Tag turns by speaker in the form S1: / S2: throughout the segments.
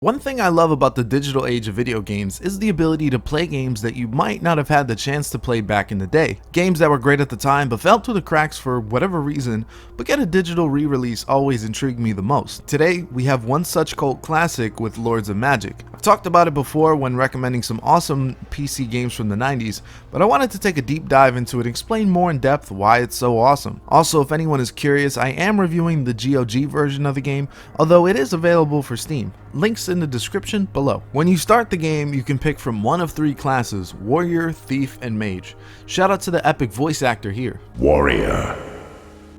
S1: One thing I love about the digital age of video games is the ability to play games that you might not have had the chance to play back in the day. Games that were great at the time but fell through the cracks for whatever reason, but get a digital re-release always intrigued me the most. Today, we have one such cult classic with Lords of Magic. I've talked about it before when recommending some awesome PC games from the 90s, but I wanted to take a deep dive into it and explain more in depth why it's so awesome. Also, if anyone is curious, I am reviewing the GOG version of the game, although it is available for Steam. Links in the description below. When you start the game, you can pick from one of three classes: Warrior, Thief, and Mage. Shout out to the epic voice actor here.
S2: Warrior,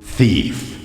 S2: Thief,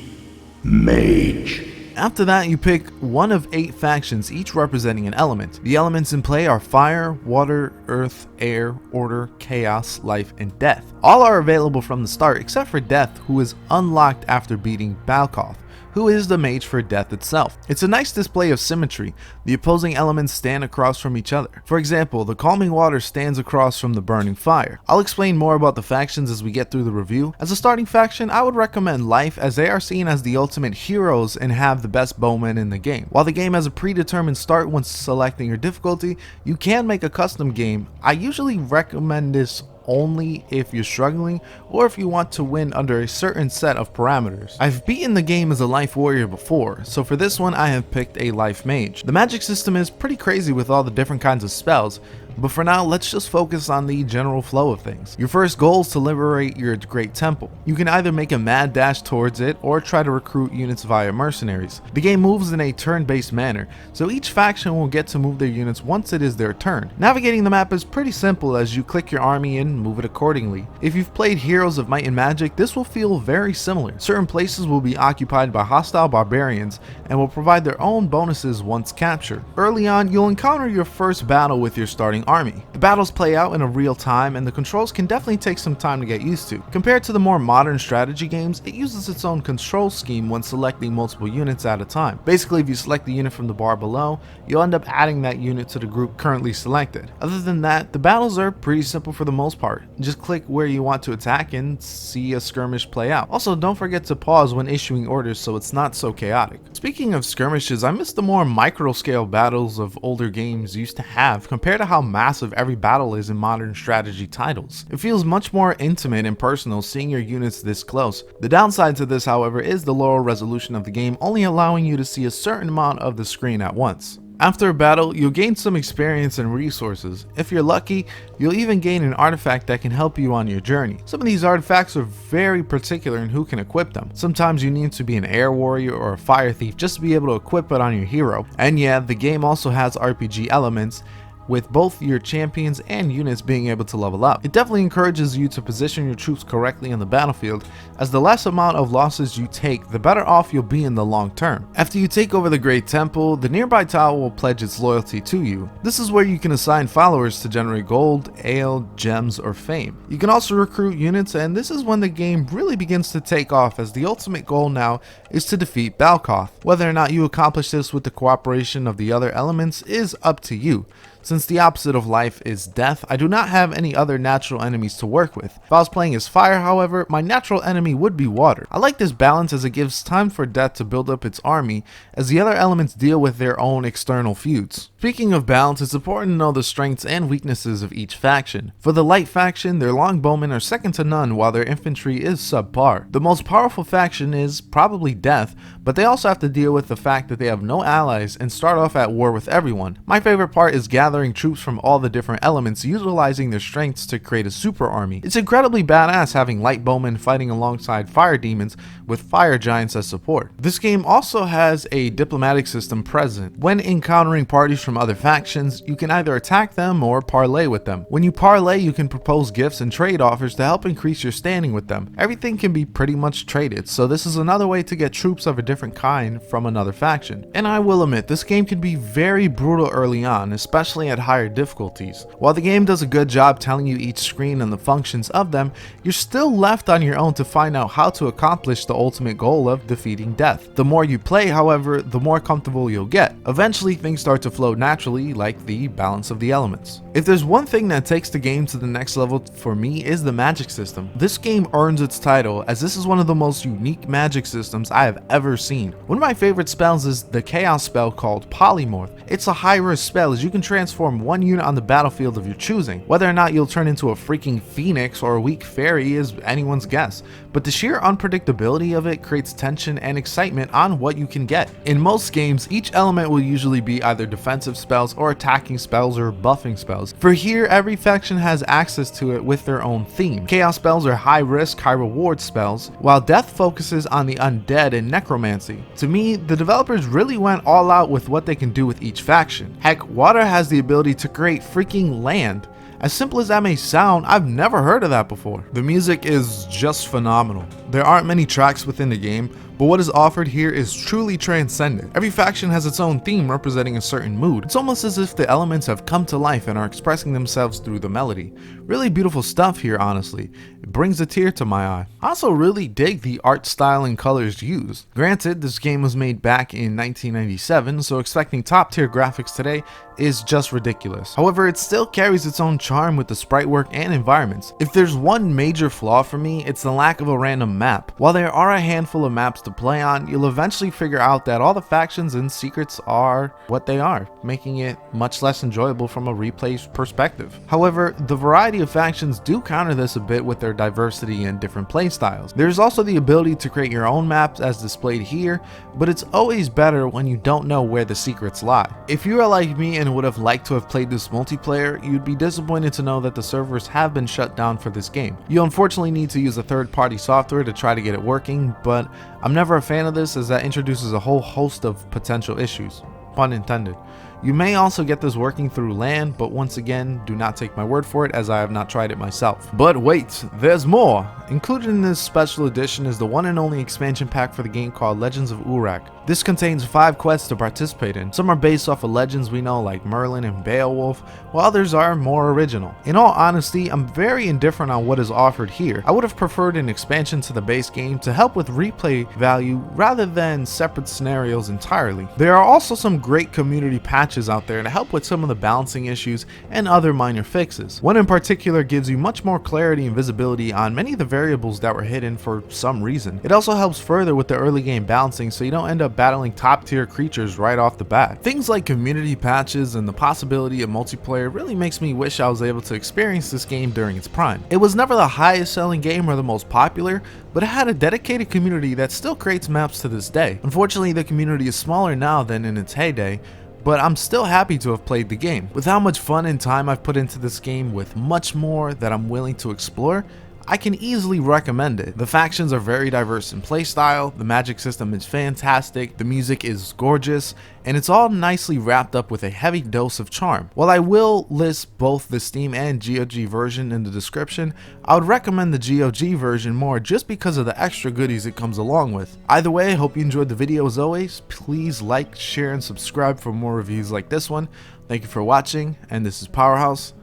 S2: Mage.
S1: After that, you pick one of 8 factions, each representing an element. The elements in play are fire, water, earth, air, order, chaos, life, and death. All are available from the start except for Death, who is unlocked after beating Balkoth, who is the mage for Death itself. It's a nice display of symmetry. The opposing elements stand across from each other. For example, the calming water stands across from the burning fire. I'll explain more about the factions as we get through the review. As a starting faction, I would recommend Life, as they are seen as the ultimate heroes and have the best bowmen in the game. While the game has a predetermined start when selecting your difficulty, you can make a custom game. I usually recommend this only if you're struggling or if you want to win under a certain set of parameters. I've beaten the game as a life warrior before, so for this one I have picked a life mage. The magic system is pretty crazy with all the different kinds of spells, but for now let's just focus on the general flow of things. Your first goal is to liberate your great temple. You can either make a mad dash towards it or try to recruit units via mercenaries. The game moves in a turn-based manner, so each faction will get to move their units once it is their turn. Navigating the map is pretty simple as you click your army in and move it accordingly. If you've played Heroes of Might and Magic, this will feel very similar. Certain places will be occupied by hostile barbarians and will provide their own bonuses once captured. Early on, you'll encounter your first battle with your starting army. The battles play out in a real time and the controls can definitely take some time to get used to. Compared to the more modern strategy games, it uses its own control scheme when selecting multiple units at a time. Basically, if you select the unit from the bar below, you'll end up adding that unit to the group currently selected. Other than that, the battles are pretty simple for the most part. Just click where you want to attack and see a skirmish play out. Also, don't forget to pause when issuing orders so it's not so chaotic. Speaking of skirmishes, I miss the more micro scale battles of older games used to have compared to how massive every battle is in modern strategy titles. It feels much more intimate and personal seeing your units this close. The downside to this, however, is the lower resolution of the game only allowing you to see a certain amount of the screen at once. After a battle, you'll gain some experience and resources. If you're lucky, you'll even gain an artifact that can help you on your journey. Some of these artifacts are very particular in who can equip them. Sometimes you need to be an air warrior or a fire thief just to be able to equip it on your hero. And yeah, the game also has RPG elements, with both your champions and units being able to level up. It definitely encourages you to position your troops correctly on the battlefield, as the less amount of losses you take, the better off you'll be in the long term. After you take over the Great Temple, the nearby tower will pledge its loyalty to you. This is where you can assign followers to generate gold, ale, gems, or fame. You can also recruit units, and this is when the game really begins to take off, as the ultimate goal now is to defeat Balkoth. Whether or not you accomplish this with the cooperation of the other elements is up to you. Since the opposite of life is death, I do not have any other natural enemies to work with. If I was playing as fire, however, my natural enemy would be water. I like this balance as it gives time for death to build up its army, as the other elements deal with their own external feuds. Speaking of balance, it's important to know the strengths and weaknesses of each faction. For the light faction, their longbowmen are second to none while their infantry is subpar. The most powerful faction is probably Death, but they also have to deal with the fact that they have no allies and start off at war with everyone. My favorite part is gathering troops from all the different elements, utilizing their strengths to create a super army. It's incredibly badass having light bowmen fighting alongside fire demons with fire giants as support. This game also has a diplomatic system present. When encountering parties from other factions, you can either attack them or parlay with them. When you parlay, you can propose gifts and trade offers to help increase your standing with them. Everything can be pretty much traded, so this is another way to get troops of a different kind from another faction. And I will admit, this game can be very brutal early on, especially significantly at higher difficulties. While the game does a good job telling you each screen and the functions of them, you're still left on your own to find out how to accomplish the ultimate goal of defeating death. The more you play, however, the more comfortable you'll get. Eventually, things start to flow naturally, like the balance of the elements. If there's one thing that takes the game to the next level for me is the magic system. This game earns its title as this is one of the most unique magic systems I have ever seen. One of my favorite spells is the chaos spell called Polymorph. It's a high risk spell as you can transform one unit on the battlefield of your choosing. Whether or not you'll turn into a freaking phoenix or a weak fairy is anyone's guess, but the sheer unpredictability of it creates tension and excitement on what you can get. In most games, each element will usually be either defensive spells or attacking spells or buffing spells. For here, every faction has access to it with their own theme. Chaos spells are high risk, high reward spells, while death focuses on the undead and necromancy. To me, the developers really went all out with what they can do with each faction. Heck, water has the ability to create freaking land. As simple as that may sound, I've never heard of that before. The music is just phenomenal. There aren't many tracks within the game, but what is offered here is truly transcendent. Every faction has its own theme representing a certain mood. It's almost as if the elements have come to life and are expressing themselves through the melody. Really beautiful stuff here, honestly. It brings a tear to my eye. I also really dig the art style and colors used. Granted, this game was made back in 1997, so expecting top tier graphics today is just ridiculous. However, it still carries its own charm with the sprite work and environments. If there's one major flaw for me, it's the lack of a random map. While there are a handful of maps to play on, you'll eventually figure out that all the factions and secrets are what they are, making it much less enjoyable from a replay perspective. However, the variety of factions do counter this a bit with their diversity and different play styles. There's also the ability to create your own maps as displayed here, but it's always better when you don't know where the secrets lie. If you are like me and would have liked to have played this multiplayer, you'd be disappointed to know that the servers have been shut down for this game. You unfortunately need to use a third-party software to try to get it working, but I'm never a fan of this as that introduces a whole host of potential issues. Pun intended. You may also get this working through LAN, but once again, do not take my word for it as I have not tried it myself. But wait, there's more! Included in this special edition is the one and only expansion pack for the game called Legends of Urak. This contains 5 quests to participate in. Some are based off of legends we know like Merlin and Beowulf, while others are more original. In all honesty, I'm very indifferent on what is offered here. I would have preferred an expansion to the base game to help with replay value rather than separate scenarios entirely. There are also some great community patches out there to help with some of the balancing issues and other minor fixes. One in particular gives you much more clarity and visibility on many of the variables that were hidden for some reason. It also helps further with the early game balancing so you don't end up battling top tier creatures right off the bat. Things like community patches and the possibility of multiplayer really makes me wish I was able to experience this game during its prime. It was never the highest selling game or the most popular, but it had a dedicated community that still creates maps to this day. Unfortunately, the community is smaller now than in its heyday, but I'm still happy to have played the game. With how much fun and time I've put into this game with much more that I'm willing to explore, I can easily recommend it. The factions are very diverse in playstyle, the magic system is fantastic, the music is gorgeous, and it's all nicely wrapped up with a heavy dose of charm. While I will list both the Steam and GOG version in the description, I would recommend the GOG version more just because of the extra goodies it comes along with. Either way, I hope you enjoyed the video as always. Please like, share, and subscribe for more reviews like this one. Thank you for watching, and this is Powerhouse,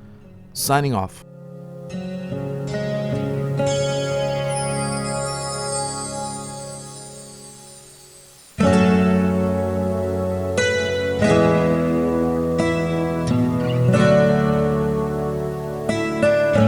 S1: signing off.